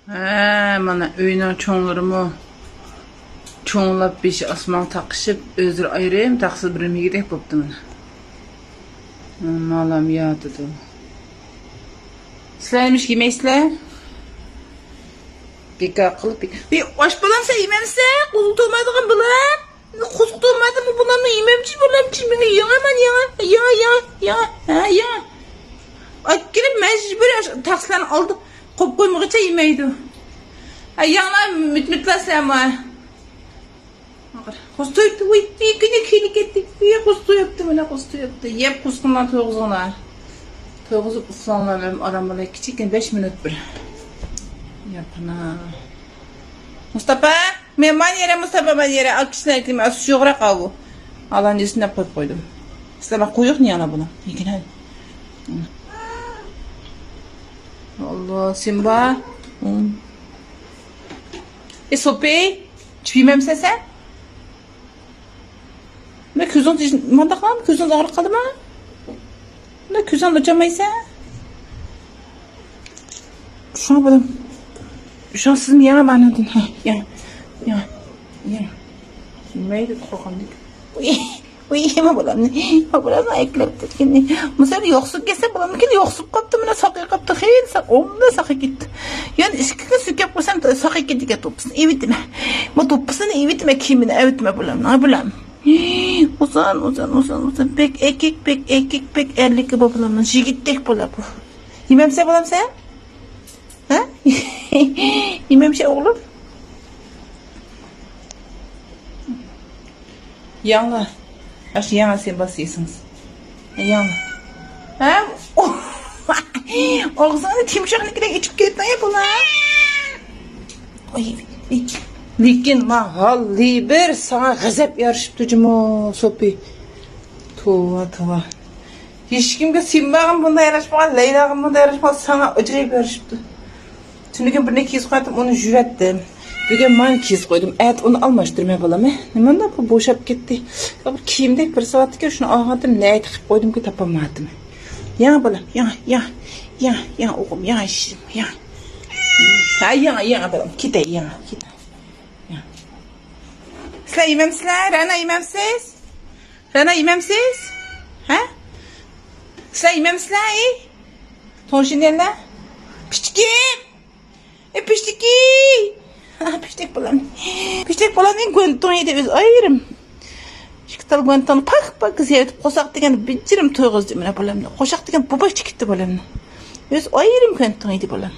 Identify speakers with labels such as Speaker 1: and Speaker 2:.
Speaker 1: Mana uyning cho'nglarimi cho'nglab beshi osmon taqishib, o'zir ayrim taqsiz birimigidek bo'pti mana. Malam yotdi. Sizlarmish yemaysizlar? Beka qilib. Osh bo'lamsa yemamsa, qo'l to'maydigan bular. Qo'l to'maydi bularni yemamchi bo'lamchi meni yig'aman ya. Akirib majbur taqslarni oldi. Qo'yib qo'ymag'icha yemaydi. Ayağlar mütmütlasam var. Kustu yaptı, bir kili gitti. Bir kustu yaptı, bana kustu yaptı. Yep kustundan toğuzunlar. Toğuzup ıslanlar benim aramda küçükken 5 minut bir. Yapına. Mustafa, man yere alkışlar ekledim. Az şuğra kavu. Allah'ın üstüne koyup koydum. İşte bak koyuk niye ana buna? Yekin hadi. Allah Simba. Sopi, çiğmem sen? Ne küzün mandaklan? Küzün ağır kaldı mı? Ne küzün açamaysa? Şu an böyle. Şu an sizin yana bana din. Ya. Neydi korkandık? Yeme bulan ne? Bulan eklepti kendini. Mesela yoksuk gelse bulan ki yoksuk kaptı mı? Sakı kaptı. Hayır, onda sakı gitti. Yani iskike sükep koysan sakı gitti topsun. Evet mi? Bu topsun evet mi kimine? Evet mi bulan? Ne bulan? Uzan. Pek ekik erlik bulan. Jigittek bulan bu. Yememse bulan sen? Ha? Yememse oğlum? Yanlar. Aş yana sen basıyorsunuz. Yana. Ha? Ağzını timşaklıkla içip gitme yapılan. Lekin mahalli bir sana gazap yarışıptı cimo sopi. Tuva. Hiç kimge Simba'nın bunda yarışmagan, Leyla'nın bunda yarışmagan sana acayip yarışıptı. Tünüken birine kiz koydum, onu jürettim. Bugün man kiz koydum, onu almaştırmaya balam. Hemen de bu boşap gitti. Kiyimdek bir saat ki şunu ağadım, ne tıkıp koydum ki tapamadım. Ya balam, ya oğlum, ya işim, ya. Ha ya balam, gide ya. Sizler yememsizler, Rana yememsiz? Rana yememsiz? Ha? Sizler yememsizler, Tonşin yerler? Piştikim! Piştiki! Piştik bulan. Piştik bulan en gönton yedi öz ayırım. Şıktal göntonu pak ziyareti kosak degen bicirim toğuz demine bulan. Koşak degen baba çıkıttı bulan. Öz ayırım gönton yedi bulan.